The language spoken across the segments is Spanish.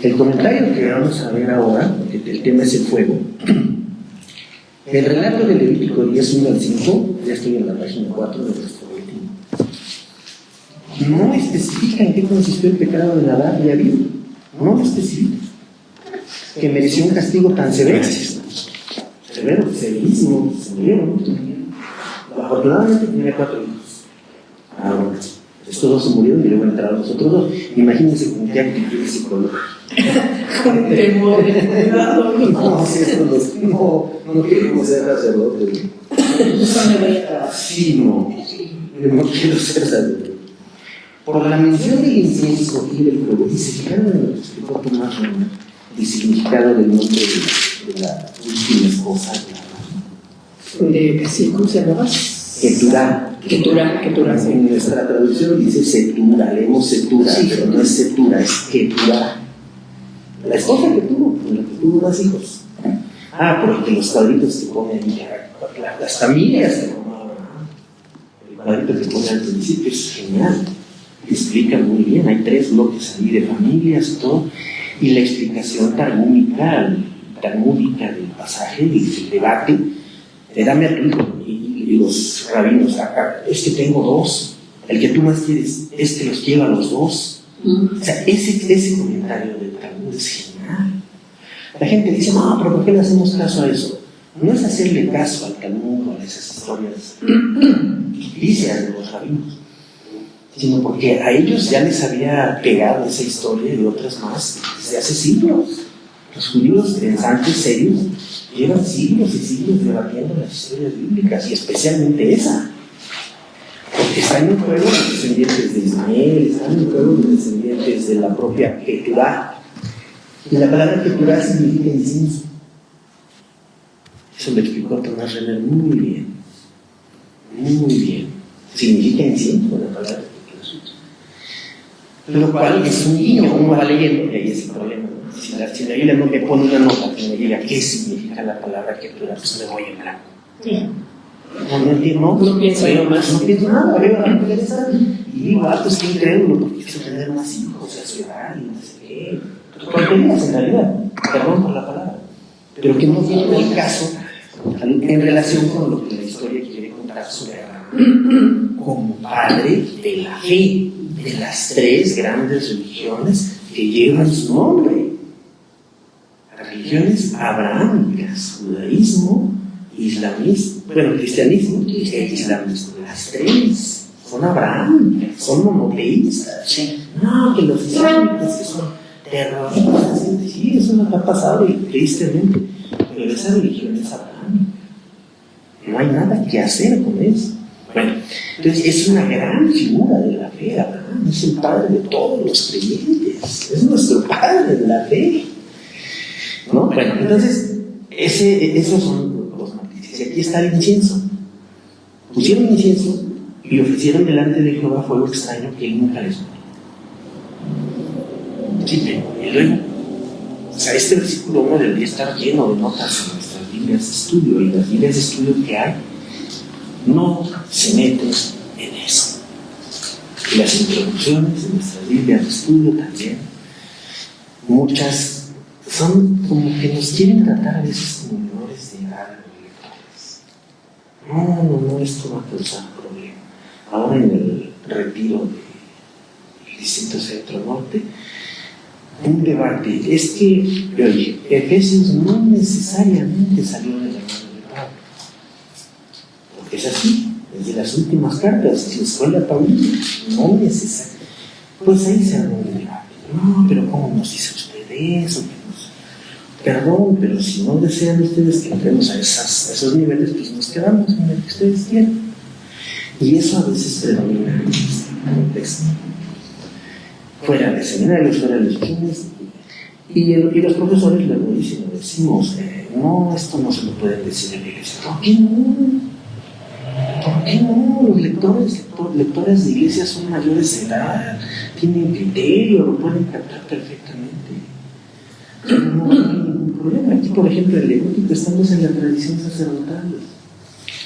El comentario que vamos a ver ahora, el tema es el fuego. El relato de Levítico 10, 1 al 5, ya estoy en la página 4 del texto último, no especifica en qué consistió el pecado de Nadab y Abiú. No lo especifica. Que mereció un castigo tan severo. Severo, severísimo, se murieron. Afortunadamente tenía 4 hijos. Bueno, estos 2 se murieron y luego entraron los otros 2. Imagínense con qué actitud psicológica. Con temor, cuidado. No, si estos no quiero ser sacerdote. Sí, no quiero ser sacerdote. Por la mención del incienso y del fuego, y se fijaron en lo que explicó Tomás Reina, el significado del nombre de la última esposa ¿Cómo se llamaba? Keturah. Keturah, sí. En nuestra traducción dice setura, leemos setura, sí, pero no es setura, es Keturah. La esposa que tuvo, con la que tuvo más hijos. Porque los cuadritos que pone ahí, las familias que formaban. El cuadrito que pone al principio es genial. Explica muy bien, hay 3 bloques ahí de familias y todo, y la explicación talmúdica del pasaje, del debate, dame a tu hijo, y los rabinos, es que tengo 2, el que tú más quieres es que los lleva a los 2. O sea, ese comentario del Talmud es genial. La gente dice, no, pero ¿por qué le hacemos caso a eso? No es hacerle caso al Talmud o a esas historias ficticias de los rabinos, sino porque a ellos ya les había pegado esa historia y otras más desde hace siglos. Los judíos pensantes serios llevan siglos y siglos debatiendo las historias bíblicas, y especialmente esa, porque están en juego los descendientes de Ismael, están en juego los descendientes de la propia Keturah, y la palabra Keturah significa incienso. Eso lo explicó Tomás Renner muy bien, significa incienso la palabra. Lo cual es un guiño, uno va leyendo, y ahí es el problema. Si la Biblia no me pone una nota que me diga qué significa la palabra Keturah, pues me voy en blanco. Sí. No pienso nada, veo a la interesa y digo, pues qué incrédulo, porque quiero tener más hijos, y a su edad, y no sé qué. Tonterías en realidad, perdón por la palabra, pero que no viene el caso en relación con lo que la historia quiere contar sobre Abraham como padre de la fe, de las 3 grandes religiones que llevan su nombre. Las religiones abrahámicas, judaísmo, islamismo, cristianismo e islamismo. Las 3 son abrahámicas, son monoteístas. Sí. No, que los islámicos que son terroristas, sí, eso nos ha pasado tristemente, pero esa religión es abrahámica. No hay nada que hacer con eso. Entonces es una gran figura de la fe. Abraham es el padre de todos los creyentes, es nuestro padre de la fe, ¿no? Entonces esos son los matices. Y aquí está el incienso. Pusieron incienso y ofrecieron delante de Jehová fuego extraño que él nunca les dio. Sí, y luego, este versículo 1 debería estar lleno de notas en nuestras Biblias de estudio, y las Biblias de estudio que hay no se meten en eso. Y las introducciones de nuestras Biblias de estudio también, muchas son como que nos quieren tratar a veces como menores de edad, no, esto va a causar problema. Ahora en el retiro del Distrito Centro Norte, un debate es que, oye, Efesios no necesariamente salió de la mano de Pablo, porque es así, es de las últimas cartas, es la escuela paulina, no necesariamente. Pues ahí se armó un debate. No, pero ¿cómo nos dice usted eso? Perdón, pero si no desean ustedes que entremos a esos niveles, pues nos quedamos en el que ustedes quieren. Y eso a veces predomina en el contexto. Fuera de seminarios, fuera de lecciones, y los profesores luego dicen, lo decimos, no, esto no se lo pueden decir en la iglesia. ¿Por qué no? ¿Por qué no? Los lectores de iglesia son mayores de edad, tienen criterio, lo pueden captar perfectamente. No hay ningún problema. Aquí, por ejemplo, el Levítico, estamos en la tradición sacerdotal,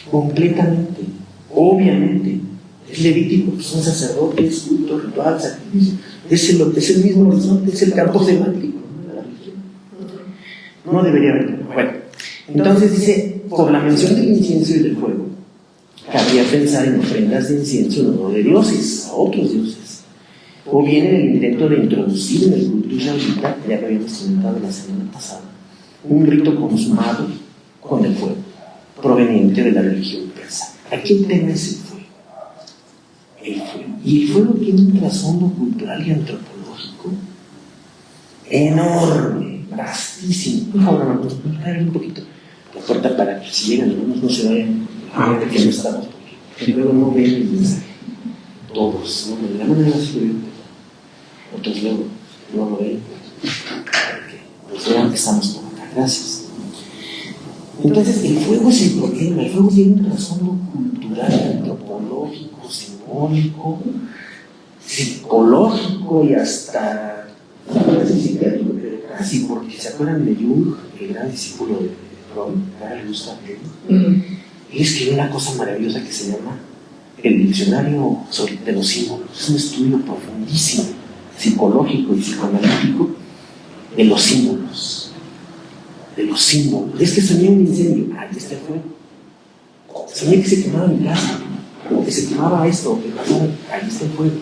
completamente, obviamente. Es Levítico, son sacerdotes, culto, ritual, sacrificio. Es el mismo horizonte, es el campo semántico. No debería haber. Bueno, entonces dice, por la mención del incienso y del fuego, cabría pensar en ofrendas de incienso no de dioses, a otros dioses. O bien en el intento de introducir en el culto israelita, ya que habíamos comentado la semana pasada, un rito consumado con el fuego, proveniente de la religión persa. Aquí el tema es el fuego. El fuego. Y el fuego tiene un trasfondo cultural y antropológico enorme, vastísimo. Por favor, vamos a abrir un poquito la puerta para que si llegan algunos no se vayan a ver de que no estamos, porque luego no ven el mensaje. Todos, ¿no? De la manera así, otros luego no lo ven, para que nos vean que estamos por acá. Gracias. Entonces, el fuego es el problema. El fuego tiene un trasfondo cultural, antropológico, simbólico, psicológico y hasta, no sé si psiquiátrico, pero casi, porque se acuerdan de Jung, el gran discípulo de Freud, Carl Gustav Jung. Él escribió una cosa maravillosa que se llama el diccionario de los símbolos. Es un estudio profundísimo, psicológico y psicoanalítico de los símbolos. De los símbolos. Es que soñé un incendio. Ahí está el fuego. Soñé que se quemaba mi casa, o que se quemaba esto, o que pasaba. Ahí está el fuego.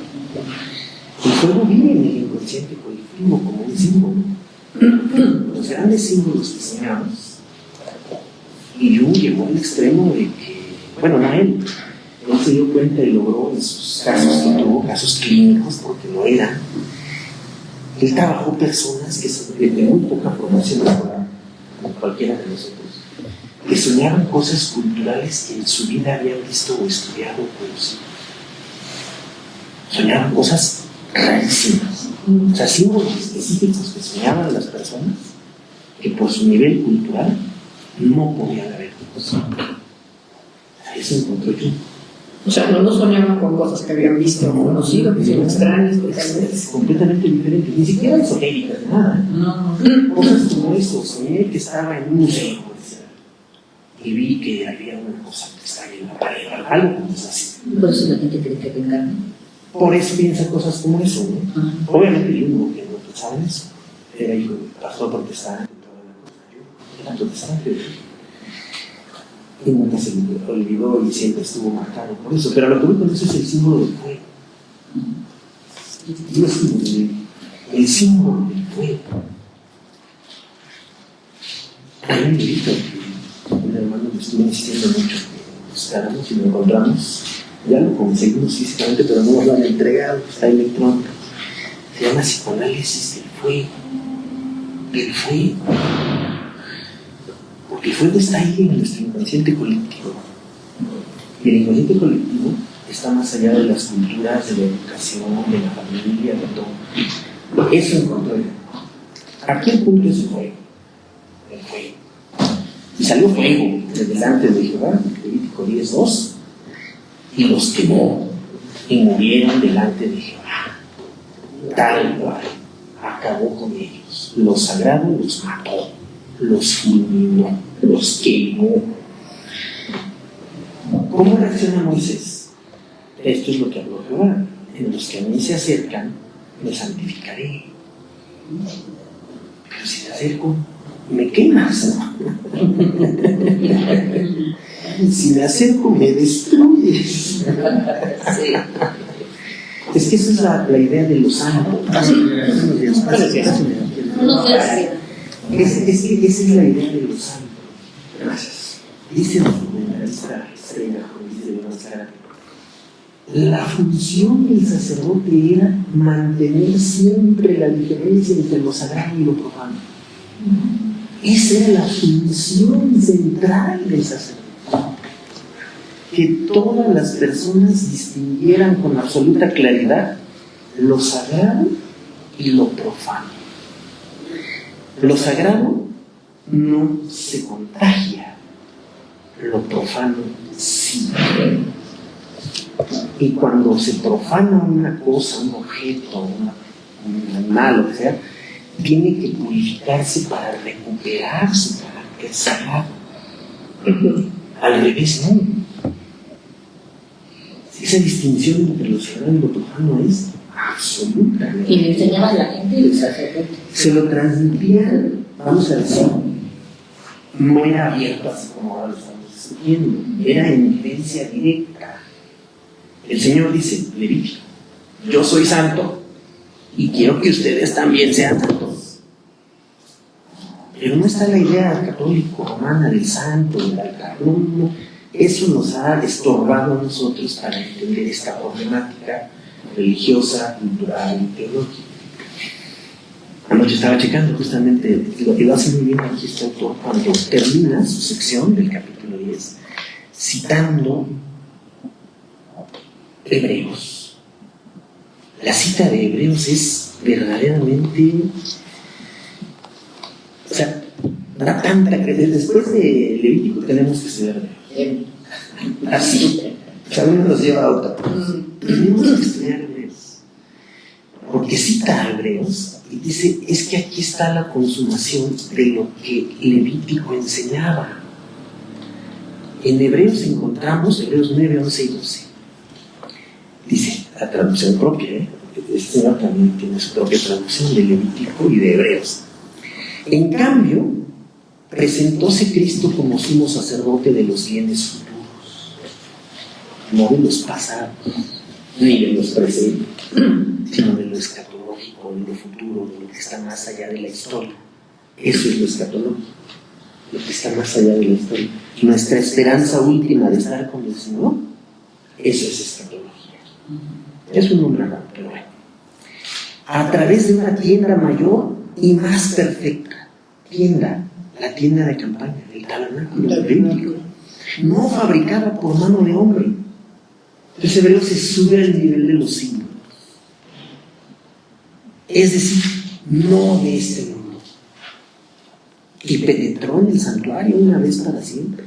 El fuego vive en el inconsciente colectivo como un símbolo. Los grandes símbolos que soñamos. Y Jung llegó al extremo de que, bueno, no él se dio cuenta y logró en sus casos que tuvo, casos clínicos, porque no eran. Él trabajó personas que son de muy poca promoción escolar, como cualquiera de nosotros, que soñaban cosas culturales que en su vida habían visto o estudiado o conocido. Soñaban cosas rarísimas, o sea, símbolos específicos que soñaban las personas que por su nivel cultural no podían haber conocido. Eso encontró yo. O sea, no soñaban con cosas que habían visto o conocido, que son extrañas, es completamente diferente, ni siquiera esotéricas, nada. No. Cosas como eso, soñé que estaba en un museo y vi que había una cosa que estaba en la pared, algo como así. Por eso la gente cree que venga. Por eso piensa cosas como eso, ¿no? Obviamente yo no pensaba en eso. Era hijo de pastor protestante, yo era protestante. Y nunca se me olvidó y siempre estuvo marcado por eso. Pero lo que voy con eso es el símbolo del fuego. El símbolo del fuego. Hay un librito que un hermano me estuvo insistiendo mucho que buscáramos y lo encontramos. Ya lo conseguimos físicamente, pero no nos lo han entregado. Está electrónico. Se llama Psicoanálisis del Fuego. Del fuego. Porque el fuego está ahí en nuestro inconsciente colectivo. Y el inconsciente colectivo está más allá de las culturas, de la educación, de la familia, de todo. Eso encontró yo. Aquí el punto es el fuego. El fuego. Y salió fuego desde delante de Jehová, Levítico 10:2, y los quemó y murieron delante de Jehová. Tal cual. Acabó con ellos. Los sagrado los mató. Los fulminó, los quemó. ¿Cómo reacciona Moisés? Esto es lo que habló Jehová. En los que a mí se acercan, me santificaré. Pero si me acerco, me quemas. Si me acerco, me destruyes. Sí. Es que esa es la idea de los santos. Esa es la idea de los santos. Gracias. Dice la fundamentalista Estrella, como dice León Sara, la función del sacerdote era mantener siempre la diferencia entre lo sagrado y lo profano. Esa era la función central del sacerdote. Que todas las personas distinguieran con absoluta claridad lo sagrado y lo profano. Lo sagrado no se contagia, lo profano sí. Y cuando se profana una cosa, un objeto, un animal, lo que sea, tiene que purificarse para recuperar su carácter sagrado. Al revés, no. Esa distinción entre lo sagrado y lo profano es absoluta. Y le enseñaba a la gente el sacerdote. Se lo transmitía, vamos a decir, no era abierto así como ahora lo estamos discutiendo, era en evidencia directa. El Señor dice, Levítico, yo soy santo y quiero que ustedes también sean santos. Pero no está la idea católico-romana del santo, del altar. No. Eso nos ha estorbado a nosotros para entender esta problemática religiosa, cultural y teológica. Anoche estaba checando justamente lo que lo hace muy bien aquí este autor cuando termina su sección del capítulo 10 citando Hebreos. La cita de Hebreos es verdaderamente, o sea, da tanta creencia. Después de Levítico tenemos que estudiar Hebreos. Así, cada uno nos lleva a otra. Tenemos que estudiar Hebreos. Porque cita a Hebreos y dice, es que aquí está la consumación de lo que Levítico enseñaba. En Hebreos encontramos, Hebreos 9, 11 y 12. Dice, la traducción propia, este señor también tiene su propia traducción de Levítico y de Hebreos. En cambio, presentóse Cristo como sumo sacerdote de los bienes futuros, no de los pasados, ni de los presentes, sino de lo escatológico, de lo futuro, de lo que está más allá de la historia. Eso es lo escatológico, lo que está más allá de la historia. Nuestra esperanza última de estar con el Señor, eso es escatología. Es un nombre raro, pero bueno. A través de una tienda mayor y más perfecta. Tienda, la tienda de campaña, el tabernáculo auténtico, no fabricada por mano de hombre. Entonces Hebreo se sube al nivel de los símbolos. Es decir, no de este mundo. Y penetró en el santuario una vez para siempre.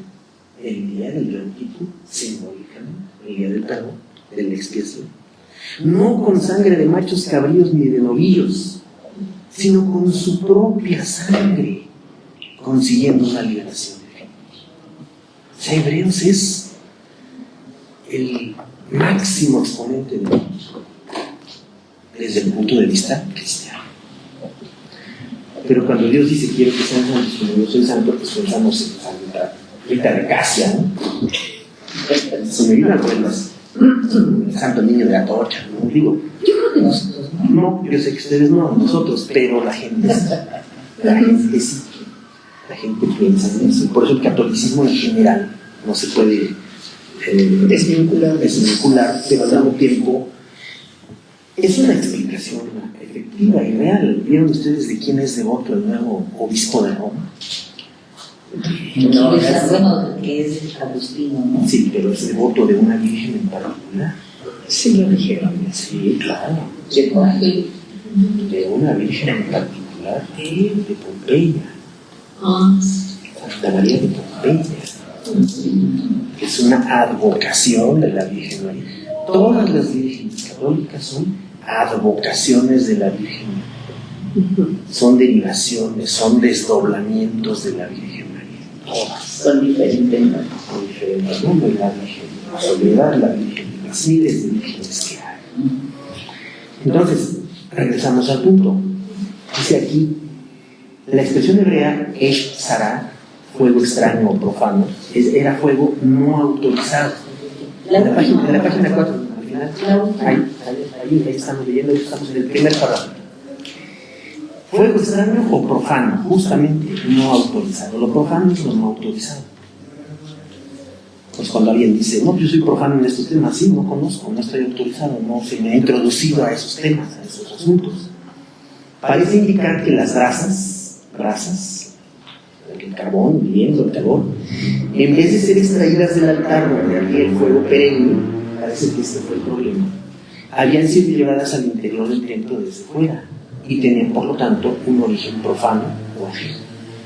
El día del Yom Kippur, simbólicamente, el día del perdón, de la expiación. No con sangre de machos cabríos ni de novillos, sino con su propia sangre, consiguiendo una liberación de Dios. O sea, Hebreos es el máximo exponente de Dios desde el punto de vista cristiano. Pero cuando Dios dice quiero que sean santos como yo soy santo, pues pensamos en Santa Rita de Casia, ¿no? Se me vino a cuentas el santo niño de Atocha, ¿no? Digo, no, yo sé que ustedes no, nosotros, pero la gente sí, la gente piensa en eso. Por eso el catolicismo en general no se puede desvincular, pero al mismo tiempo es una explicación efectiva y real. ¿Vieron ustedes de quién es devoto el nuevo obispo de Roma? No, es bueno que es Agustino, ¿no? Sí, pero es devoto de una virgen en particular. Sí, lo dijeron. Sí, claro. De una virgen en particular de Pompeya. Santa María de Pompeya. Es una advocación de la Virgen María. Todas las vírgenes católicas son advocaciones de la Virgen María. Son derivaciones, son desdoblamientos de la Virgen María. Todas. Son diferentes, ¿no? Son diferentes nombres, la Virgen de la Soledad, la Virgen de las miles de vírgenes que hay. Entonces, regresamos al punto. Dice aquí, la expresión hebrea es Sará, fuego extraño o profano, era fuego no autorizado. En la página 4, al final, ahí estamos leyendo, estamos en el primer párrafo. Fuego extraño o profano, justamente no autorizado. Lo profano es lo no autorizado. Pues cuando alguien dice, no, yo soy profano en estos temas, sí, no conozco, no estoy autorizado, no se me ha introducido a esos temas, a esos asuntos. Parece indicar que las brasas, el carbón, el viento, el carbón, en vez de ser extraídas del altar donde había el fuego perenne, parece que este fue el problema, habían sido llevadas al interior del templo desde fuera y tenían por lo tanto un origen profano o ajeno.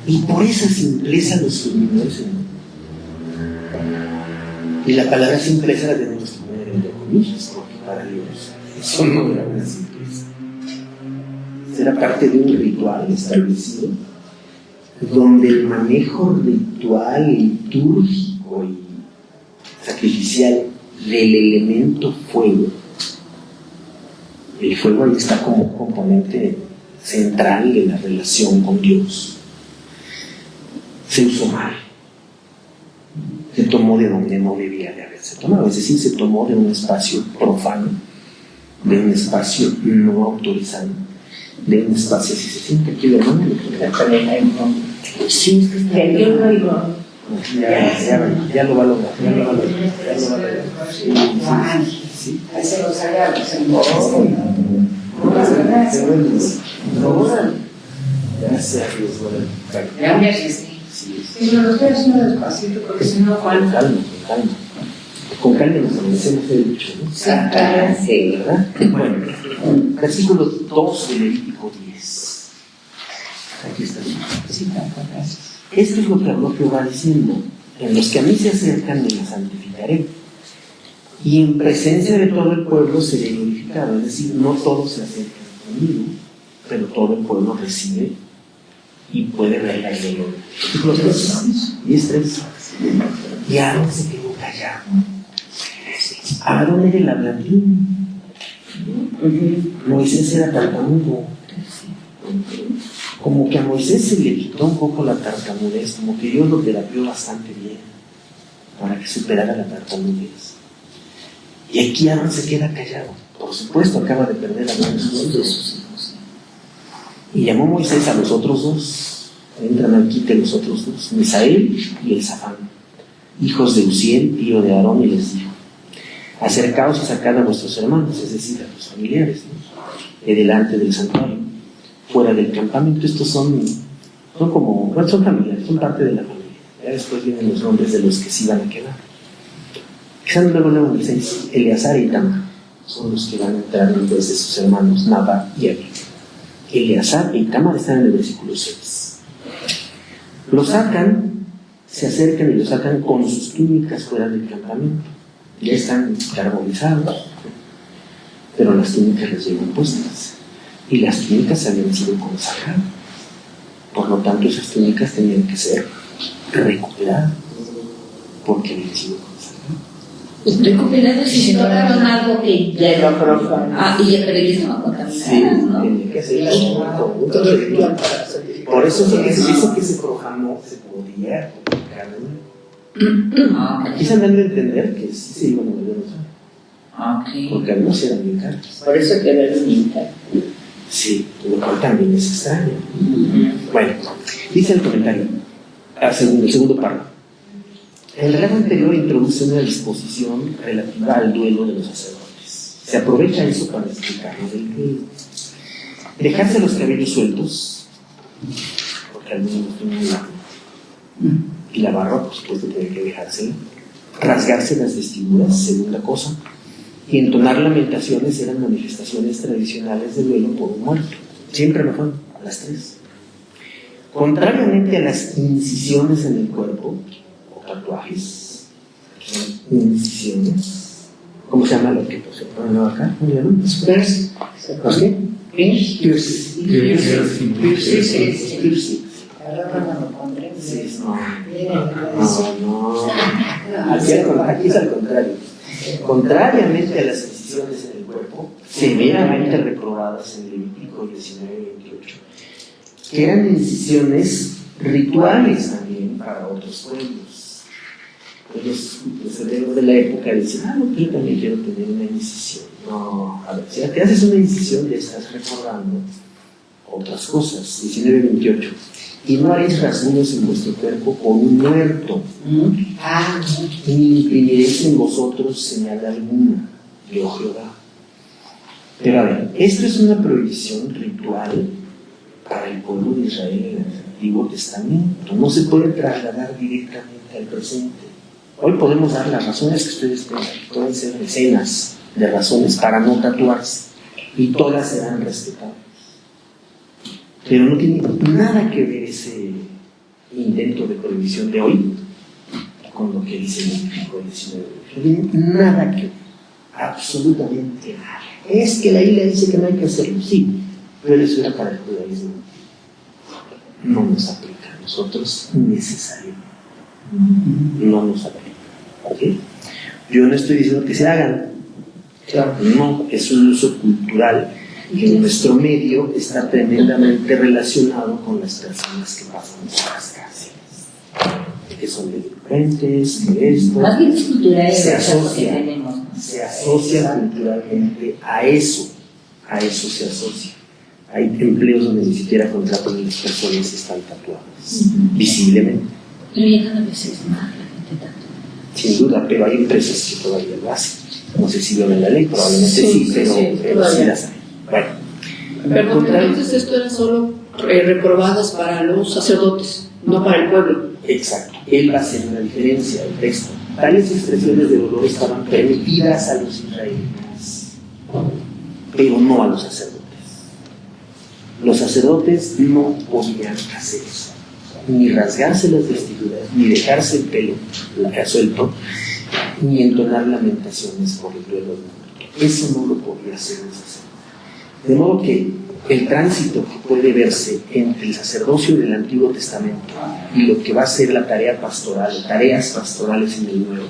Y por esa simpleza los sublimos y la palabra simpleza la tenemos que poner entre comillas, porque para Dios eso no era una simpleza. Era parte de un ritual establecido donde el manejo ritual, litúrgico y sacrificial del elemento fuego, el fuego ahí está como componente central de la relación con Dios, se usó mal. Se tomó de donde no debía de haberse tomado, es decir, se tomó de un espacio profano, de un espacio no autorizado, de un espacio, si se siente aquí la mano, Sí, yo no digo. ya lo va a lograr, Sí. Ahí se los agarra, Gracias, ya me asistí. Sí, Sí, pero lo estoy haciendo despacito porque si no, Juan. Con calma nos conocemos el dicho, ¿no? Sí, ¿Verdad? Bueno, versículo 2 de Levítico 10. Aquí está. sí, gracias. Esto es lo que habló Jehová diciendo: en los que a mí se acercan me los santificaré, y en presencia de todo el pueblo seré glorificado. Es decir, no todos se acercan conmigo, pero todo el pueblo recibe y puede ver el dolor. Versículo 3, 10:3. Y Aarón se quedó callado. Aarón era el habladín. Moisés era tartamudo. Como que a Moisés se le quitó un poco la tartamudez, como que Dios lo terapió bastante bien para que superara la tartamudez. Y aquí Aarón se queda callado. Por supuesto, acaba de perder a uno de sus hijos. Y llamó Moisés a los otros dos. Entran al quite los otros dos, Misael y Elzafán, hijos de Uziel, tío de Aarón, y les dijo: acercaos y sacad a vuestros hermanos, es decir, a los familiares, ¿no?, de delante del santuario, fuera del campamento. Estos son como, bueno, son familiares, son parte de la familia. Ya después vienen los nombres de los que sí van a quedar. Están luego en el 6, Eleazar y Itamar son los que van a entrar en vez de sus hermanos Nadab y Abiú. Eleazar e Itamar están en el versículo 6. Lo sacan, se acercan y lo sacan con sus túnicas fuera del campamento. Ya están carbonizados, pero las túnicas les llevan puestas. Y las túnicas habían sido consagradas. Por lo tanto, esas túnicas tenían que ser recuperadas, porque habían sido consagradas. Recuperadas y se tocaron algo que ya lo profano. y ya pero ya estaban contaminadas, Sí, ¿no? tenía que ser todo ritual. Por eso eso que se proclamó se podía publicar. Aquí se han dado a entender que sí se iban a volver a usar, porque algunos eran bien caros. Por eso quedaron intactos. Sí, lo cual también es extraño. Bueno, dice el comentario, el segundo párrafo. El relato anterior introduce una disposición relativa al duelo de los sacerdotes. Se aprovecha eso para explicarlo del duelo. Dejarse los cabellos sueltos, porque algunos tienen largo, y la barba, por supuesto, tiene que dejársela. Rasgarse las vestiduras, segunda cosa, y entonar lamentaciones eran manifestaciones tradicionales de duelo por un muerto. Siempre lo fueron, a las 3. Contrariamente a las incisiones en el cuerpo, o tatuajes, que son incisiones, ¿cómo se llama lo que se pone acá? ¿Cómo se llama? ¿Los qué? Piercing. Aquí es al contrario. Contrariamente a las incisiones en el cuerpo, severamente reprobadas en Levítico 19:28, que eran incisiones rituales también para otros pueblos. Los hebreos de la época decían: no, yo también quiero tener una incisión. No, a ver, si te haces una incisión, ya estás recordando otras cosas. 19:28. Y no haréis rasguños en vuestro cuerpo por un muerto, ni imprimiréis en vosotros señal alguna, yo Jehová. Pero a ver, esto es una prohibición ritual para el pueblo de Israel en el Antiguo Testamento. No se puede trasladar directamente al presente. Hoy podemos dar las razones que ustedes tengan, pueden ser decenas de razones para no tatuarse, y todas serán respetadas. Pero no tiene nada que ver ese intento de prohibición de hoy con lo que dice el Levítico 19. No tiene nada que ver, absolutamente nada. Es que la Biblia dice que no hay que hacerlo, sí, pero eso era para el judaísmo. No nos aplica a nosotros necesariamente. No nos aplica. ¿Okay? Yo no estoy diciendo que se hagan. Claro, no, es un uso cultural que en nuestro medio está tremendamente relacionado con las personas que pasan por las cárceles. que son delincuentes, que esto. Más bien es cultural el se rechazo que asocia, tenemos, ¿no? se asocia culturalmente a eso se asocia. Hay empleos donde ni siquiera contratan a las personas que están tatuadas, visiblemente. Pero ya cada vez es más la gente tatuada. Sin duda, pero hay empresas que todavía lo hacen. No sé si violan la ley, probablemente sí, pero sí las hay. Bueno. Perdón, entonces esto era solo reprobadas para los sacerdotes, no para el pueblo. Exacto. Él va a hacer una diferencia del texto. Tales expresiones de dolor estaban permitidas a los israelitas, pero no a los sacerdotes. Los sacerdotes no podían hacer eso, ni rasgarse las vestiduras, ni dejarse el pelo suelto, ni entonar lamentaciones por el duelo del muerto. Eso no lo podía hacer el sacerdote. De modo que el tránsito que puede verse entre el sacerdocio del Antiguo Testamento y lo que va a ser la tarea pastoral, tareas pastorales en el Nuevo,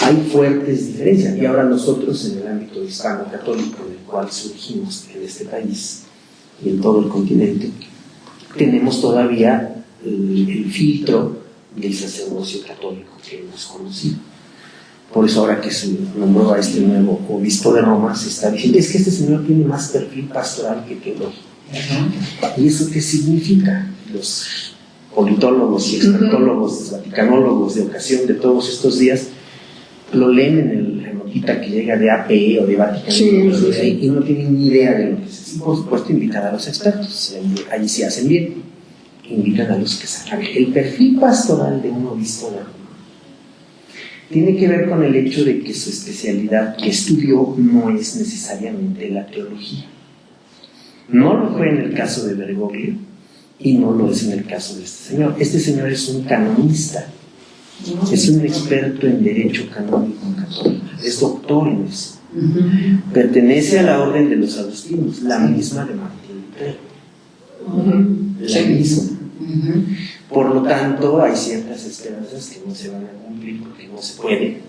hay fuertes diferencias. Y ahora nosotros, en el ámbito hispano-católico del cual surgimos en este país y en todo el continente, tenemos todavía el filtro del sacerdocio católico que hemos conocido. Por eso ahora que se nombró a este nuevo obispo de Roma, se está diciendo, es que este señor tiene más perfil pastoral que teológico. ¿Y eso qué significa? Los politólogos y expertólogos, vaticanólogos de ocasión de todos estos días, lo leen en la notita que llega de APE o de Vaticano, y no tienen ni idea de lo que es. Y por supuesto invitan a los expertos, ahí sí hacen bien, invitan a los que saben. El perfil pastoral de un obispo de Roma tiene que ver con el hecho de que su especialidad que estudió no es necesariamente la teología. No lo fue en el caso de Bergoglio y no lo es en el caso de este señor. Este señor es un canonista, es un experto en derecho canónico católico, es doctor en eso. Pertenece a la orden de los agustinos, la misma de Martín Lutero, la misma. Por lo tanto, hay ciertas esperanzas que no se van a cumplir porque no se puede.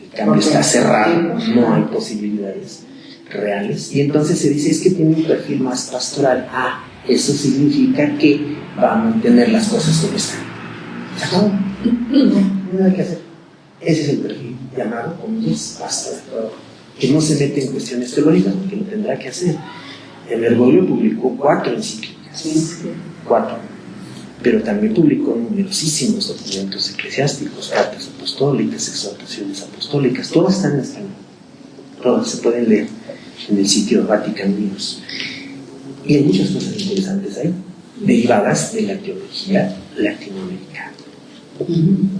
El cambio está cerrado, no hay posibilidades reales. Y entonces se dice, es que tiene un perfil más pastoral. Ah, eso significa que va a mantener las cosas como están. ¿Se acabó? No, no hay que hacer. Ese es el perfil llamado como pastoral, que no se mete en cuestiones teológicas porque lo tendrá que hacer. El Bergoglio publicó 4 encíclicas. 4. Pero también publicó numerosísimos documentos eclesiásticos, cartas apostólicas, exhortaciones apostólicas, todas están en español, todas se pueden leer en el sitio Vatican News. Y hay muchas cosas interesantes ahí, derivadas de la teología latinoamericana.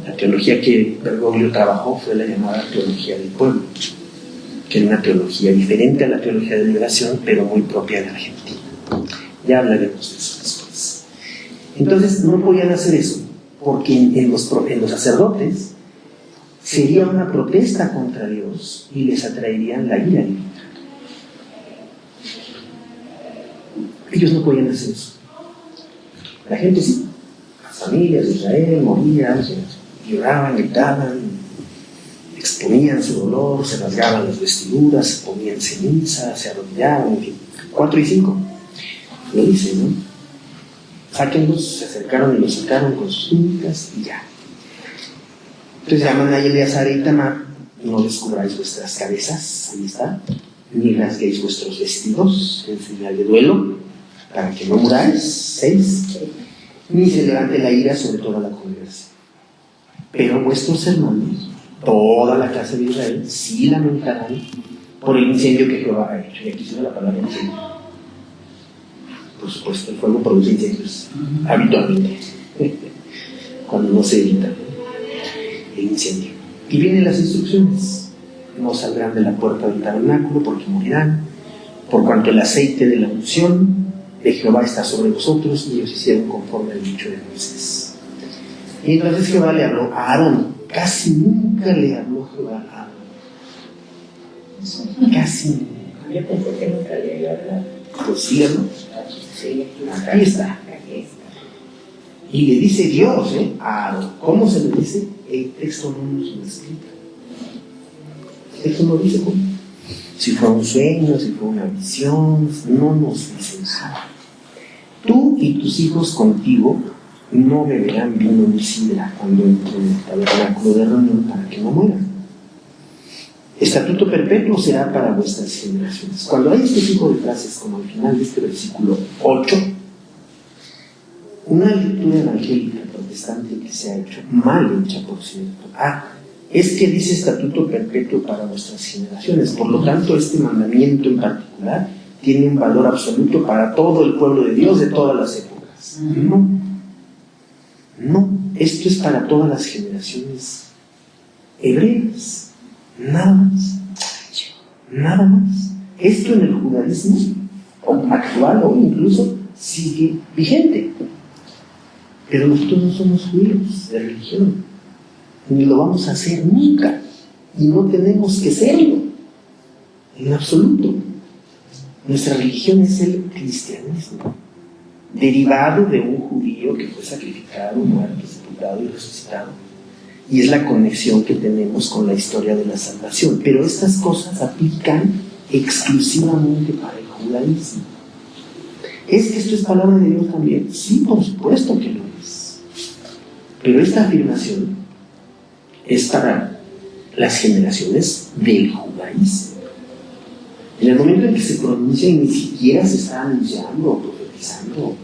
La teología que Bergoglio trabajó fue la llamada teología del pueblo, que era una teología diferente a la teología de liberación, pero muy propia de Argentina. Ya hablaremos de eso después. Entonces no podían hacer eso, porque en los sacerdotes sería una protesta contra Dios y les atraerían la ira divina. Ellos no podían hacer eso. La gente sí, las familias de Israel morían, lloraban, gritaban, exponían su dolor, se rasgaban las vestiduras, se ponían ceniza, se arrodillaban, en fin. 4 y 5 lo dice, ¿no? Sáquenlos, se acercaron y los sacaron con sus túnicas y ya. Entonces llaman a Eleazar y Itamar, no descubráis vuestras cabezas, ahí está, ni rasguéis vuestros vestidos en señal de duelo, para que no muráis, 6, ni se levante la ira sobre toda la congregación. Pero vuestros hermanos, toda la casa de Israel, sí lamentarán por el incendio que Jehová ha hecho. Y aquí se ve la palabra incendio. Por supuesto, el fuego produce incendios habitualmente, cuando no se evita el incendio. Y vienen las instrucciones: no saldrán de la puerta del tabernáculo porque morirán, por cuanto el aceite de la unción de Jehová está sobre vosotros. Y ellos hicieron conforme al dicho de Moisés. Y entonces Jehová le habló a Aarón. Casi nunca le habló Jehová a Aarón. Casi nunca. Yo pensé que nunca le iba a hablar. Pues sí, ¿no? Sí, aquí está. Y le dice Dios a Aarón. ¿Cómo se le dice? El texto no nos lo explica. El texto no dice cómo. Si fue un sueño, si fue una visión, no nos dice nada. Tú y tus hijos contigo no beberán vino ni sidra cuando entren en el tabernáculo de reunión para que no mueran. Estatuto perpetuo será para vuestras generaciones. Cuando hay este tipo de frases, como al final de este versículo 8, una lectura evangélica protestante que se ha hecho, mal hecha por cierto, es que dice estatuto perpetuo para vuestras generaciones. Por lo tanto, este mandamiento en particular tiene un valor absoluto para todo el pueblo de Dios de todas las épocas. No, esto es para todas las generaciones hebreas. Nada más. Esto en el judaísmo actual o incluso sigue vigente. Pero nosotros no somos judíos de religión, ni lo vamos a hacer nunca, y no tenemos que serlo, en absoluto. Nuestra religión es el cristianismo, derivado de un judío que fue sacrificado, muerto, sepultado y resucitado, y es la conexión que tenemos con la historia de la salvación. Pero estas cosas aplican exclusivamente para el judaísmo. ¿Es que esto es palabra de Dios también? Sí, por supuesto que lo es. Pero esta afirmación es para las generaciones del judaísmo. En el momento en que se pronuncia, ni siquiera se está anunciando o profetizando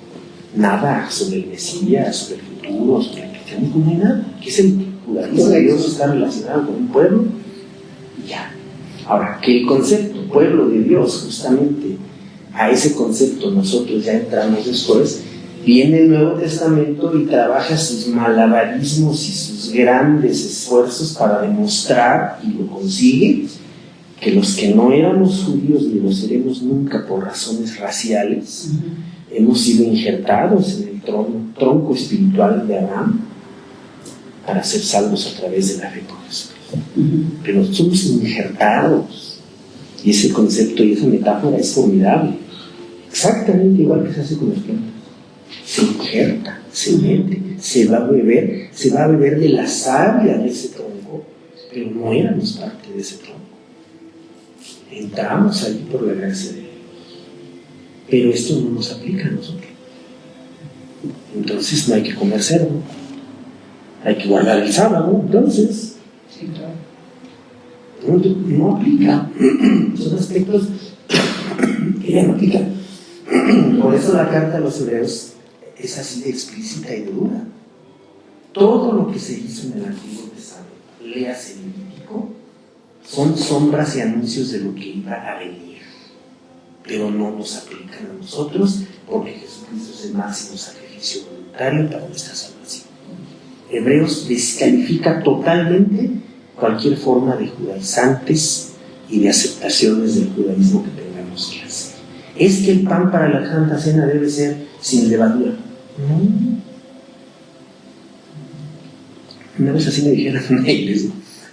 nada sobre el Mesías, sobre el futuro, sobre el cristianismo, no hay nada. Que es el judaísmo de Dios, está relacionado con un pueblo y ya. Ahora, que el concepto pueblo de Dios, justamente a ese concepto nosotros ya entramos después, viene el Nuevo Testamento y trabaja sus malabarismos y sus grandes esfuerzos para demostrar, y lo consigue, que los que no éramos judíos ni lo seremos nunca por razones raciales, hemos sido injertados en el tronco espiritual de Abraham para ser salvos a través de la fe por Jesús. Pero somos injertados, y ese concepto y esa metáfora es formidable, exactamente igual que se hace con los plantas. Se injerta, se mete, se va a beber de la savia de ese tronco, pero no éramos parte de ese tronco. Entramos allí por la gracia de Dios, pero esto no nos aplica a nosotros. Entonces no hay que comer cerdo, hay que guardar el sábado, entonces no aplica. Son aspectos que ya no aplican. Por eso la carta a los hebreos es así de explícita y de dura. Todo lo que se hizo en el Antiguo Testamento, léase Levítico, son sombras y anuncios de lo que iba a venir, pero no nos aplican a nosotros, porque Jesucristo es el máximo sacrificio voluntario para nuestra salvación. Hebreos descalifica totalmente cualquier forma de judaizantes y de aceptaciones del judaísmo que tengamos que hacer. ¿Es que el pan para la Santa Cena debe ser sin levadura? No. Una vez así me dijeron en una iglesia,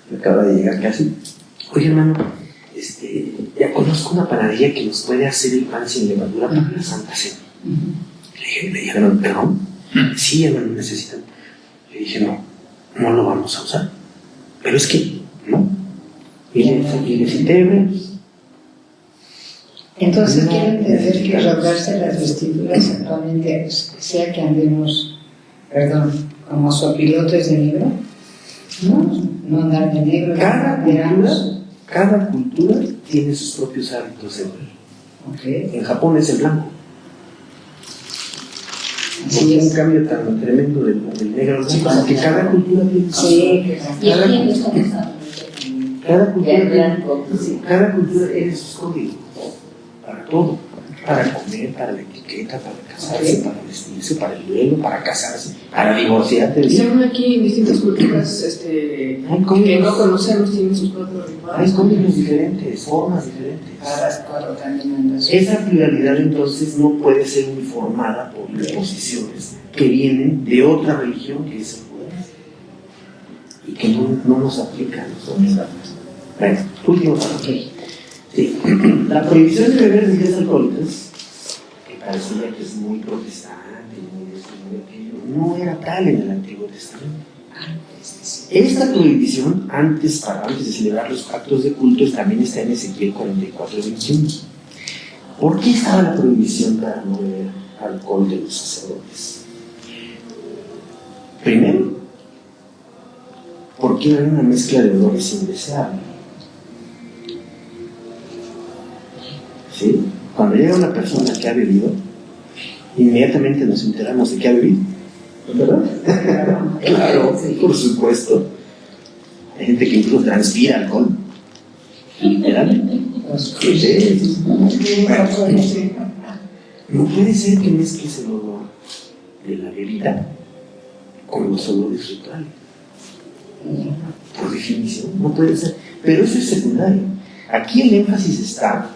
me acaba de llegar casi: oye hermano, ya conozco una panadería que nos puede hacer el pan sin levadura para la Santa Cena. Le dije, ¿perdón? Sí, hermano, necesitan. Le dije, no lo vamos a usar. Pero es que, ¿no? Y le cité Hebreos. Entonces quiere entender que rasgarse las vestiduras actualmente sea que andemos, como sopilotes de negro, no andar de negro. Cada cultura tiene sus propios hábitos de negro. Okay. En Japón es el blanco. Así es. Un cambio tan tremendo del negro al blanco, que cada cultura tiene sus Y aquí en esta mesa, cada cultura tiene sus códigos para todo, para comer, para la etiqueta, para casarse, para vestirse, para el duelo, para casarse, para divorciarte. Según aquí en distintas culturas que no conocemos tienen sus propios rituales. Hay códigos diferentes, formas diferentes. Esa pluralidad entonces no puede ser uniformada por imposiciones que vienen de otra religión que es el judaísmo y que no nos aplica a nosotros. Bueno, último paso. Sí. La prohibición de beber bebidas alcohólicas, que parecía que es muy protestante, no era tal en el Antiguo Testamento. Esta prohibición, antes de celebrar los actos de culto, también está en Ezequiel 44:21. ¿Por qué estaba la prohibición para no beber alcohol de los sacerdotes? Primero, porque hay una mezcla de olores indeseables. ¿Sí? Cuando llega una persona que ha bebido, inmediatamente nos enteramos de que ha bebido, ¿verdad? Claro, por supuesto. Hay gente que incluso transpira alcohol. Literalmente. Sí. Bueno, no puede ser que mezcles el olor de la bebida con los olores rituales. Por definición, no puede ser. Pero eso es secundario. Aquí el énfasis está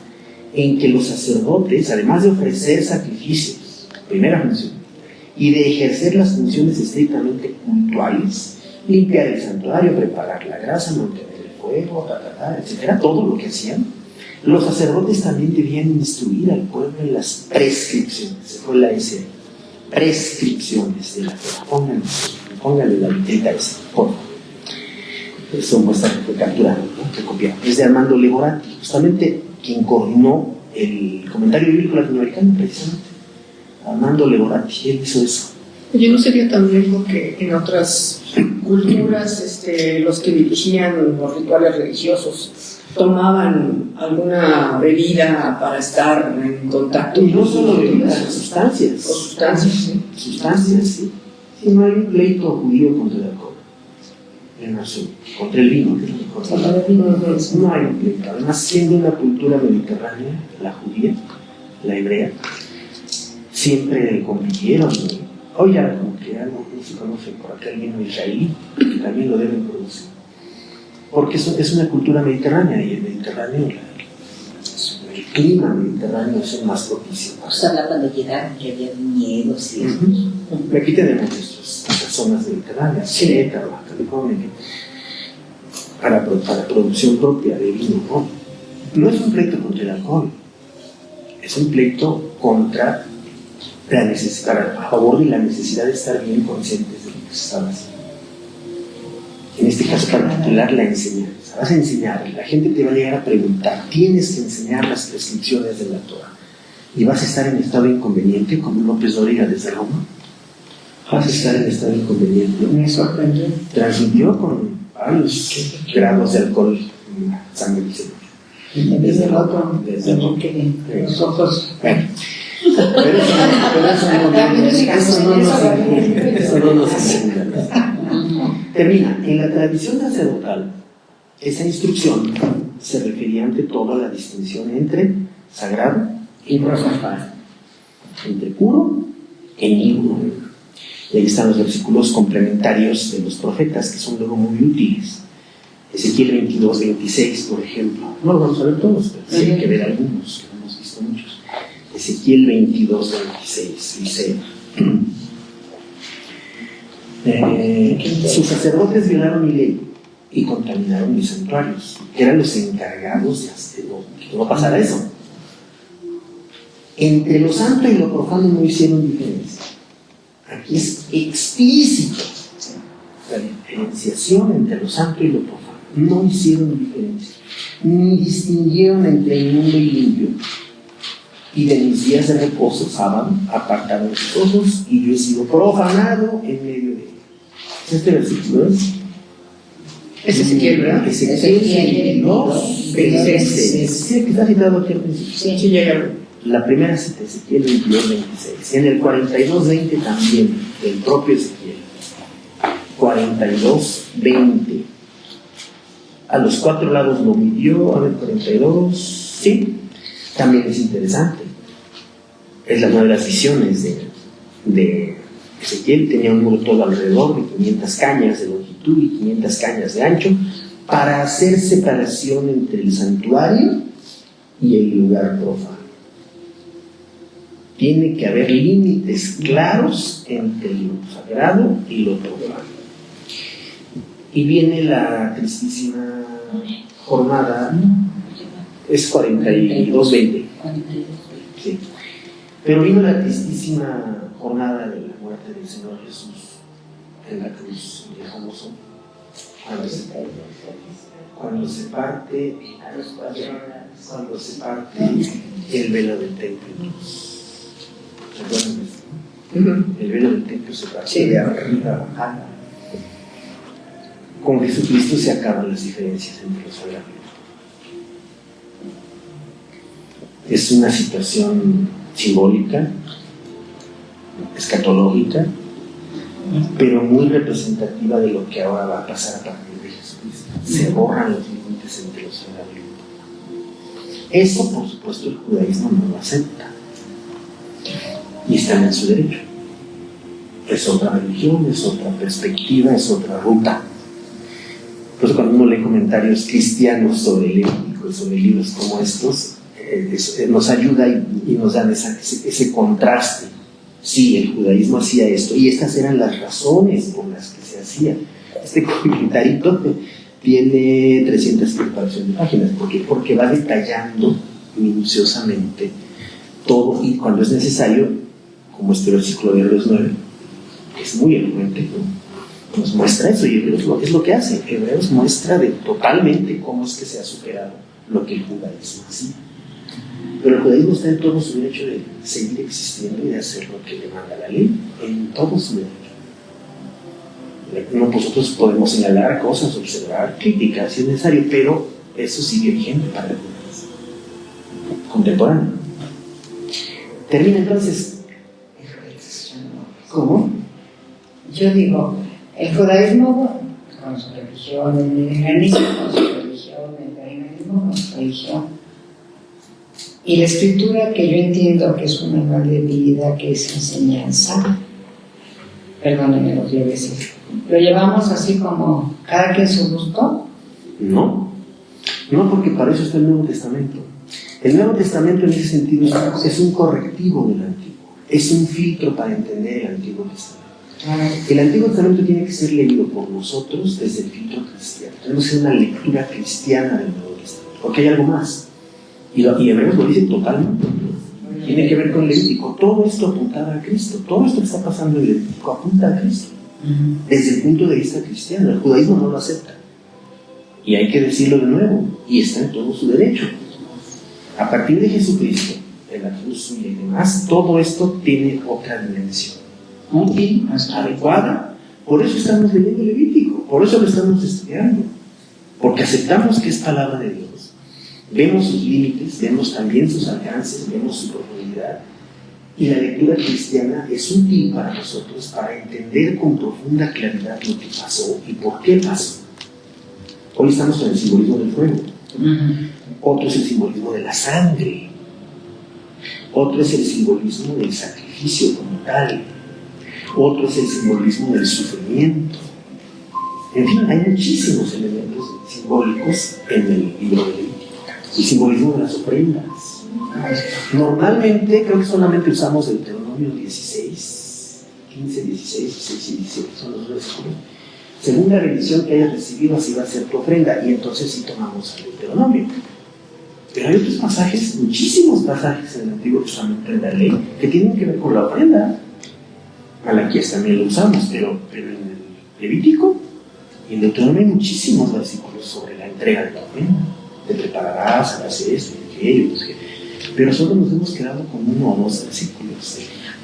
en que los sacerdotes, además de ofrecer sacrificios, primera función, y de ejercer las funciones estrictamente cultuales, limpiar el santuario, preparar la grasa, mantener el fuego, etcétera, todo lo que hacían, los sacerdotes también debían instruir al pueblo en las prescripciones, se fue la S, prescripciones de la Torah. Pónganle la letrita esa, por favor. Eso muestra que fue capturado, ¿no? Que copiado. Es de Armando Legorati, justamente quien coordinó el comentario bíblico latinoamericano, precisamente. Armando Legorati, él hizo eso. Yo no sería tan lejos que en otras culturas los que dirigían los rituales religiosos tomaban alguna bebida para estar en contacto. Y no solo bebidas, sustancias. O sustancias, sí. Sustancias, sí. Si no hay un pleito judío contra el alcohol, en absoluto, contra el vino, que es lo mejor. No hay un pleito. Además, siendo una cultura mediterránea, la judía, la hebrea, siempre convivieron, ¿no? Hoy ya como que algo no se conoce por acá el vino israelí, que también lo deben producir. Porque es una cultura mediterránea y el Mediterráneo, el clima mediterráneo es el más propicio. Pues habla cuando llegaron que había viñedos y eso. Aquí tenemos estas zonas mediterráneas, Creta, Baja California, para producción propia de vino, ¿no? No es un pleito contra el alcohol, es un pleito contra la necesidad, a favor de la necesidad de estar bien conscientes de lo que se está haciendo. En este caso particular, la enseñanza. Vas a enseñar, la gente te va a llegar a preguntar, tienes que enseñar las prescripciones de la Torah. Y vas a estar en estado inconveniente, como López Dóriga desde Roma. Vas a estar en estado inconveniente. Me sorprendió. Transmitió con varios grados de alcohol en la sangre del Señor. Desde el otro, desde el otro. los ojos. Bueno. Eso no nos enseña. Termina. En la tradición sacerdotal, esa instrucción se refería ante todo a la distinción entre sagrado y profano, entre puro e impuro. Y ahí están los versículos complementarios de los profetas, que son luego muy útiles. Ezequiel 22, 26, por ejemplo. No lo vamos a ver todos, pero sí hay que ver algunos, que no hemos visto muchos. Ezequiel 22, 26 dice: sus sacerdotes violaron mi ley y contaminaron mis santuarios. Eran los encargados de que no pasara eso. Entre lo santo y lo profano no hicieron diferencia. Aquí es explícito la diferenciación entre lo santo y lo profano. No hicieron diferencia, ni distinguieron entre inmundo y limpio. Y de mis días de reposo, sábado, apartaron sus ojos, y yo he sido profanado en medio de ellos. Este versículo Es Ezequiel, ¿verdad? Ezequiel 22, 26. Sí, que está citado aquí al principio. Sí, llegaron. La primera cita, Ezequiel 22, 26. En el 42, 20 también, del propio Ezequiel. 42, 20. A los 4 lados lo midió, a ver, 42, sí. También es interesante. Es una de las visiones de Ezequiel. Tenía un muro todo alrededor de 500 cañas de longitud y 500 cañas de ancho para hacer separación entre el santuario y el lugar profano. Tiene que haber límites claros entre lo sagrado y lo profano. Y viene la tristísima jornada. Es 42-20. Sí. Pero vino la tristísima jornada de la muerte del Señor Jesús en la cruz, el famoso, cuando se parte el velo del templo. ¿Recuerdan esto? El velo del templo se parte de arriba abajo. Con Jesucristo se acaban las diferencias entre los sagrados. Es una situación simbólica, escatológica, pero muy representativa de lo que ahora va a pasar a partir de Jesucristo. Se borran los límites entre los sagrados. Eso, por supuesto, el judaísmo no lo acepta. Y están en su derecho. Es otra religión, es otra perspectiva, es otra ruta. Por eso cuando uno lee comentarios cristianos sobre el Levítico y sobre libros como estos, nos ayuda y nos dan ese contraste. Sí, el judaísmo hacía esto, y estas eran las razones por las que se hacía. Este comentarito tiene 300 preparaciones de páginas. ¿Por qué? Porque va detallando minuciosamente todo, y cuando es necesario, como este versículo de Hebreos 9, es muy elocuente, ¿no? Nos muestra eso, y Hebreos es lo que hace. Hebreos muestra totalmente cómo es que se ha superado lo que el judaísmo hacía. Pero el judaísmo está en todo su derecho de seguir existiendo y de hacer lo que le manda la ley, en todo su derecho. Nosotros podemos señalar cosas, observar, criticar si es necesario, pero eso sigue vigente para el judaísmo contemporáneo. Termina entonces. ¿Cómo? Yo digo, el judaísmo con su religión, el milenarismo con su religión, el paganismo con su religión, y la escritura, que yo entiendo que es un manual de vida, que es enseñanza, perdónenme lo que voy a decir, ¿lo llevamos así como cada quien su gusto? No, porque para eso está el Nuevo Testamento. El Nuevo Testamento en ese sentido es un correctivo del Antiguo, es un filtro para entender el Antiguo Testamento. El Antiguo Testamento tiene que ser leído por nosotros desde el filtro cristiano. Tenemos que hacer una lectura cristiana del Nuevo Testamento, porque hay algo más. Y Hebreos lo dice totalmente. Tiene que ver con Levítico. Todo esto apuntaba a Cristo. Todo esto que está pasando en Levítico apunta a Cristo. Desde el punto de vista cristiano. El judaísmo no lo acepta. Y hay que decirlo de nuevo. Y está en todo su derecho. A partir de Jesucristo, de la cruz suya y demás, todo esto tiene otra dimensión. Útil, adecuada. Por eso estamos leyendo Levítico. Por eso lo estamos estudiando. Porque aceptamos que es palabra de Dios. Vemos sus límites, vemos también sus alcances, vemos su profundidad, y la lectura cristiana es útil para nosotros para entender con profunda claridad lo que pasó y por qué pasó. Hoy estamos con el simbolismo del fuego, otro es el simbolismo de la sangre, otro es el simbolismo del sacrificio como tal, otro es el simbolismo del sufrimiento. En fin, hay muchísimos elementos simbólicos en el libro de Levítico. El simbolismo de las ofrendas. Normalmente creo que solamente usamos Deuteronomio 16, 15, 16, 16 y 17, son los versículos. Según la bendición que hayas recibido, así va a ser tu ofrenda, y entonces sí tomamos el Deuteronomio. Pero hay otros pasajes, muchísimos pasajes en el Antiguo Testamento, en la ley, que tienen que ver con la ofrenda. Malaquías también lo usamos, pero en el Levítico y en Deuteronomio hay muchísimos versículos sobre la entrega de la ofrenda. Te prepararás, harás esto y aquello, pero solo nos hemos quedado con uno o dos versículos.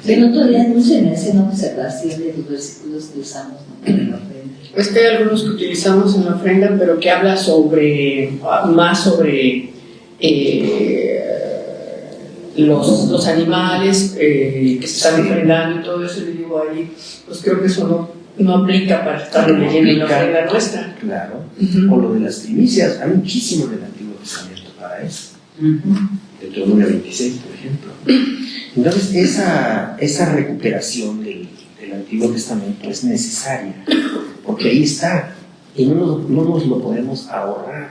Pero todavía no se me hace una observación de los versículos que usamos, ¿no? En la ofrenda. Pues que hay algunos que utilizamos en la ofrenda, pero que habla más sobre los animales que se están ofrendando y todo eso. Le digo ahí, pues creo que eso no aplica para estar leyendo la ofrenda nuestra. Claro. O lo de las primicias, hay muchísimo del Antiguo Testamento para eso. Deuteronomio 26, por ejemplo. Entonces, esa recuperación del Antiguo Testamento es necesaria, porque ahí está, y no nos lo podemos ahorrar.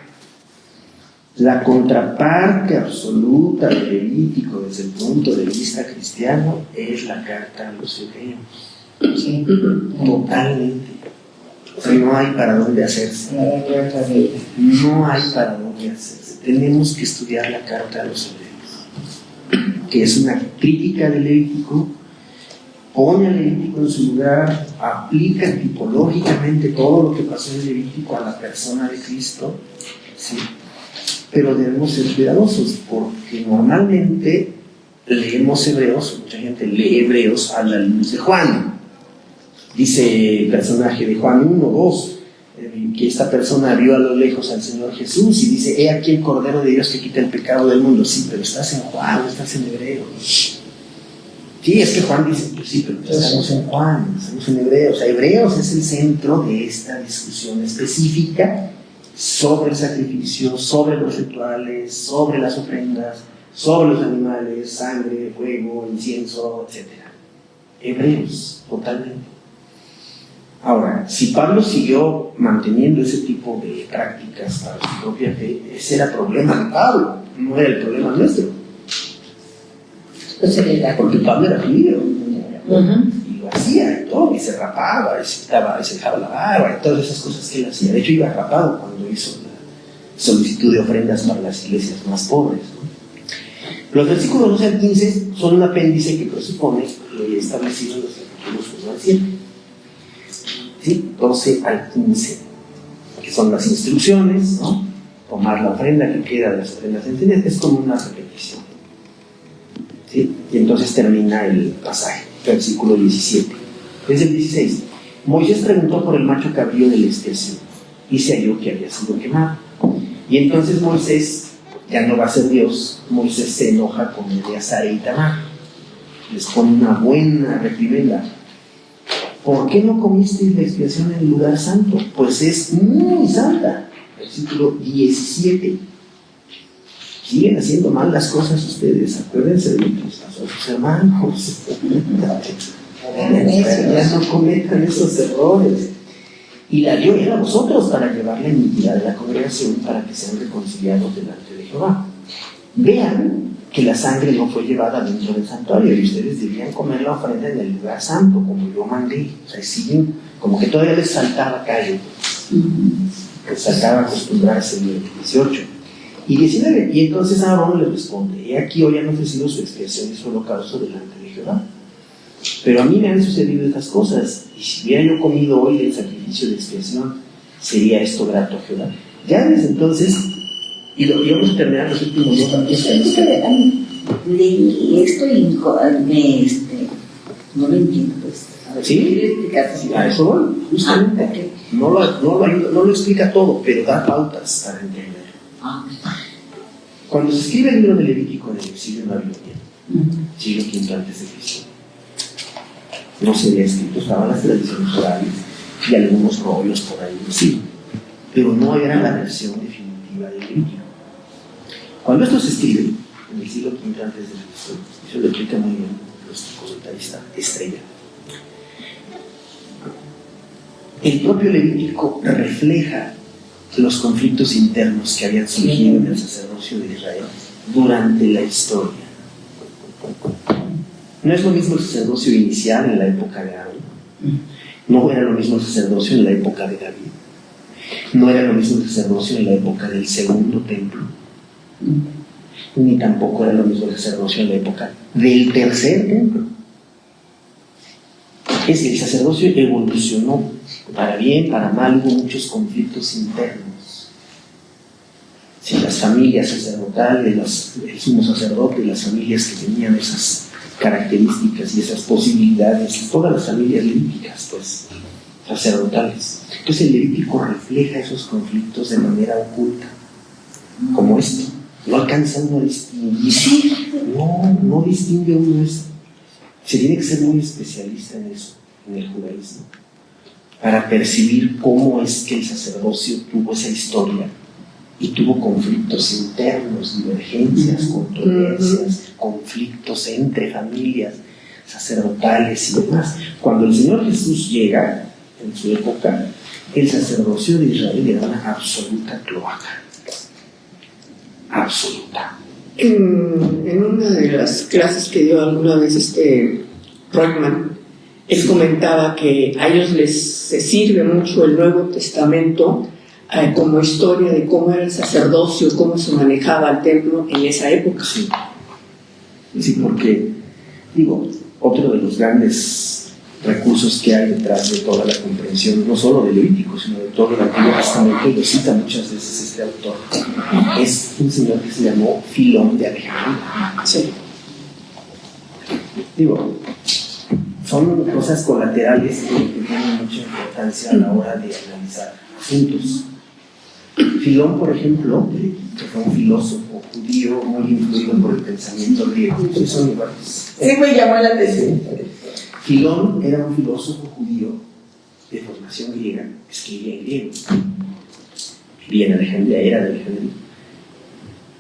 La contraparte absoluta del Levítico desde el punto de vista cristiano es la carta a los Hebreos. Sí. Totalmente. O sea, no hay para dónde hacerse. No hay para dónde hacerse. Tenemos que estudiar la carta a los Hebreos, que es una crítica del Levítico, pone al Levítico en su lugar, aplica tipológicamente todo lo que pasó en el Levítico a la persona de Cristo, ¿sí? Pero debemos ser cuidadosos, porque normalmente leemos Hebreos, mucha gente lee Hebreos a la luz de Juan. Dice el personaje de Juan 1, 2, que esta persona vio a lo lejos al Señor Jesús y dice, he aquí el Cordero de Dios que quita el pecado del mundo. Sí, pero estás en Juan, no estás en Hebreos. Sí, es que Juan dice, pues sí, pero estamos en Juan, estamos en Hebreos. O sea, Hebreos es el centro de esta discusión específica sobre el sacrificio, sobre los rituales, sobre las ofrendas, sobre los animales, sangre, fuego, incienso, etc. Hebreos, totalmente. Ahora, si Pablo siguió manteniendo ese tipo de prácticas para su propia fe, ese era el problema de Pablo, no era el problema nuestro. Porque Pablo era judío, y lo hacía y todo, y se rapaba, y se dejaba la barba, y todas esas cosas que él hacía. De hecho, iba rapado cuando hizo la solicitud de ofrendas para las iglesias más pobres, ¿no? Los versículos 12 al 15 son un apéndice que presupone lo establecido en los capítulos 1 al 7. ¿Sí? 12 al 15, que son las instrucciones, ¿no? Tomar la ofrenda que queda de las ofrendas encendidas, es como una repetición. ¿Sí? Y entonces termina el pasaje, versículo 17. Es el 16. Moisés preguntó por el macho cabrío de la expiación y se halló que había sido quemado. Y entonces Moisés ya no va a ser Dios. Moisés se enoja con Eleazar y Tamar, les pone una buena reprimenda. ¿Por qué no comisteis la expiación en el lugar santo? Pues es muy santa. Versículo 17. Siguen haciendo mal las cosas ustedes. Acuérdense de lo que les pasó a sus hermanos. Ya no cometan esos errores. Y la dio él a vosotros para llevar la iniquidad de la congregación, para que sean reconciliados delante de Jehová. Vean que la sangre no fue llevada dentro del santuario y ustedes debían comer la ofrenda en el lugar santo, como yo mandé. O sea, siguen, como que todavía les saltaba calle, les saltaba acostumbrarse en el 18. Y 19, y entonces Aarón le responde, he aquí hoy han ofrecido su expiación y su holocausto delante de Jehová. Pero a mí me han sucedido estas cosas, y si hubiera yo comido hoy el sacrificio de expiación, ¿sería esto grato a Jehová? Ya desde entonces, y vamos a terminar los últimos dos capítulos. Leí esto y no lo entiendo, pues. ¿Sí? A eso voy, justamente. No lo explica todo, pero da pautas para entender. Cuando se escribe el libro de Levítico en el exilio en Babilonia, siglo V antes de Cristo, no se había escrito, estaban las tradiciones orales y algunos rollos por ahí, sí, pero no era la versión definitiva del Levítico. Cuando esto se escribe en el siglo V antes de Cristo, eso lo explica muy bien nuestro comentarista Estrella. El propio Levítico refleja los conflictos internos que habían surgido en el sacerdocio de Israel durante la historia. No es lo mismo el sacerdocio inicial en la época de Aarón, no era lo mismo el sacerdocio en la época de David, no era lo mismo el sacerdocio en la época del segundo templo, ni tampoco era lo mismo el sacerdocio en la época del tercer templo. Es que el sacerdocio evolucionó, para bien, para mal, hubo muchos conflictos internos. Si las familias sacerdotales, el sumo sacerdote, las familias que tenían esas características y esas posibilidades, todas las familias levíticas, pues, sacerdotales. Entonces el Levítico refleja esos conflictos de manera oculta, como esto. No alcanza uno a distinguir. No distingue uno esto. Se tiene que ser muy especialista en eso, en el judaísmo, para percibir cómo es que el sacerdocio tuvo esa historia y tuvo conflictos internos, divergencias, controversias, conflictos entre familias sacerdotales y demás. Cuando el Señor Jesús llega, en su época, el sacerdocio de Israel era una absoluta cloaca. Absoluta. En una de las clases que dio alguna vez Rockman, él comentaba que a ellos se sirve mucho el Nuevo Testamento como historia de cómo era el sacerdocio, cómo se manejaba el templo en esa época. Sí, porque, otro de los grandes recursos que hay detrás de toda la comprensión, no solo de Levítico, sino de todo el Antiguo Testamento, y lo cita muchas veces este autor, es un señor que se llamó Filón de Alejandría. Sí. Digo, son cosas colaterales que tienen mucha importancia a la hora de analizar asuntos. Filón, por ejemplo, que fue un filósofo judío muy influido por el pensamiento griego, son iguales. Sí, me llamó la atención. Filón era un filósofo judío de formación griega, escribía en griego, vivía en Alejandría, era de Alejandría,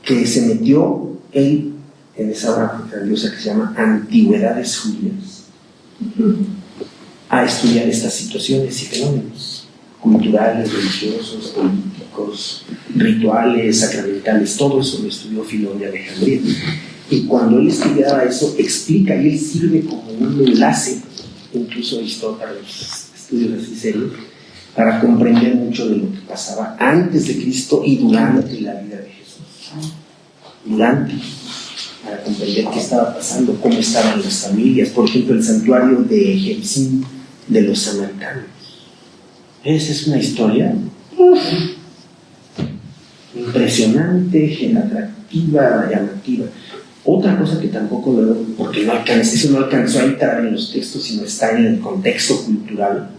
que se metió él en esa obra grandiosa que se llama Antigüedades Judías, a estudiar estas situaciones y fenómenos culturales, religiosos, políticos, rituales, sacramentales, todo eso lo estudió Filón de Alejandría. Y cuando él estudiaba eso, explica y él sirve como un enlace, incluso para los estudios así serios, para comprender mucho de lo que pasaba antes de Cristo y durante la vida de Jesús. Durante, para comprender qué estaba pasando, cómo estaban las familias, por ejemplo, el santuario de Gerizim de los samaritanos. Esa es una historia impresionante, atractiva, llamativa. Otra cosa que tampoco lo veo, porque eso no alcanzó a entrar en los textos, sino está en el contexto cultural,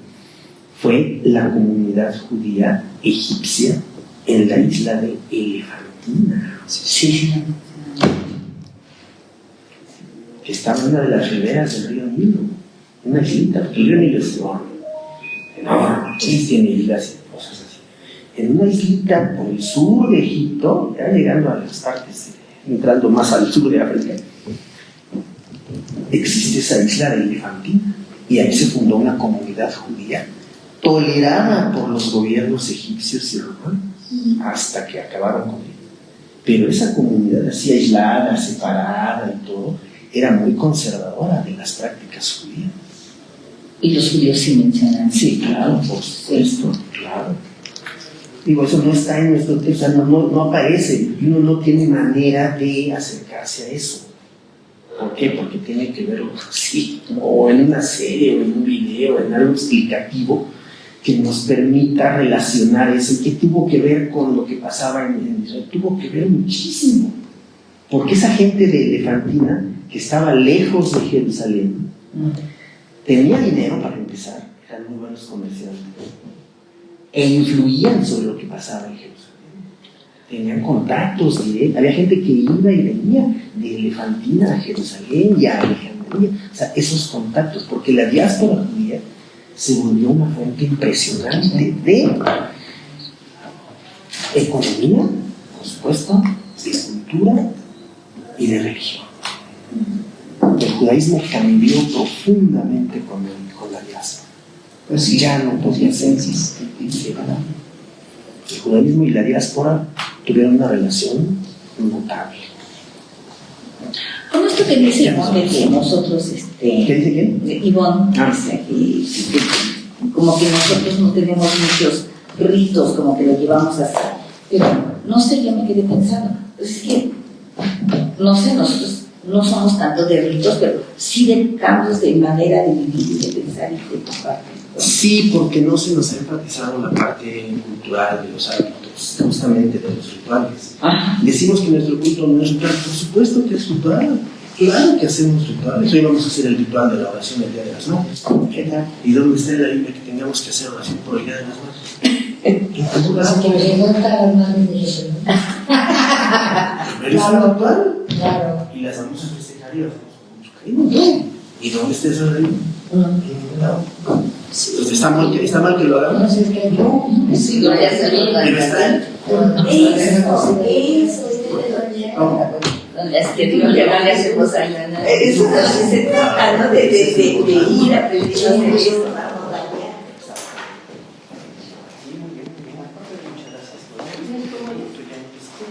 fue la comunidad judía egipcia en la isla de Elefantina. Sí. Que estaba en una de las riberas del río Nilo, una islita, porque el río Nilo es enorme, entonces tiene islas y cosas así. En una islita por el sur de Egipto, ya llegando a las partes, entrando más al sur de África, existe esa isla de Elefantina, y ahí se fundó una comunidad judía tolerada por los gobiernos egipcios y romanos, hasta que acabaron con él. Pero esa comunidad así aislada, separada y todo, era muy conservadora de las prácticas judías. Y los judíos sí mencionan. Sí, claro, por supuesto, claro. Digo, eso no está en nuestro texto, no aparece, y uno no tiene manera de acercarse a eso. ¿Por qué? Porque tiene que verlo así, o en una serie, o en un video, en algo explicativo que nos permita relacionar eso. ¿Qué tuvo que ver con lo que pasaba en Israel? Tuvo que ver muchísimo. Porque esa gente de Elefantina, que estaba lejos de Jerusalén, tenía dinero para empezar, eran muy buenos comerciantes, e influían sobre lo que pasaba en Jerusalén. Tenían contactos directos, había gente que iba y venía de Elefantina a Jerusalén y a Alejandría. O sea, esos contactos, porque la diáspora judía se volvió una fuente impresionante de economía, por supuesto, de cultura y de religión. El judaísmo cambió profundamente con la diáspora. Pues ya no podía ser ¿verdad? El judaísmo y la diáspora tuvieron una relación notable. Con esto que dice Ivonne de que nosotros, ¿Qué dice quién? Ivonne, como que nosotros no tenemos muchos ritos, como que lo llevamos así. Pero no sé, yo me quedé pensando, es que, no sé, nosotros no somos tanto de ritos, pero sí de cambios de manera de vivir y de pensar y de compartir. Sí, porque no se nos ha enfatizado la parte cultural de los hábitos, justamente de los rituales. Decimos que nuestro culto no es ritual, por supuesto que es ritual. Claro que hacemos rituales. Hoy vamos a hacer el ritual de la oración del Día de las Madres. ¿Y dónde está en la Biblia que tengamos que hacer oración por el Día de las Madres? Porque llegó las madres de Jesús. Primero es un ritual. Claro. Y las vamos a festejar y las vamos a buscar. ¿Y dónde está eso en la Biblia? Entonces, ¿está mal que lo hagamos? No sé qué yo. Sí, no, ya se lo ¿Pero está ahí? Es que digo que no le hacemos a nada. Eso se trata, ¿no? De ir aprendiendo a hacer eso.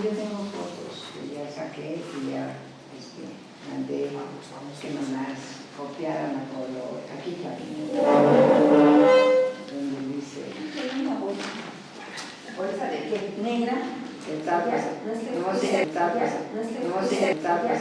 Yo tengo fotos que ya saqué y ya mandé que nos las copiaran a color. Aquí también. Donde dice. ¿Bolsa de qué? ¿Negra? Tapas. No sé, tapas. No sé, tapas.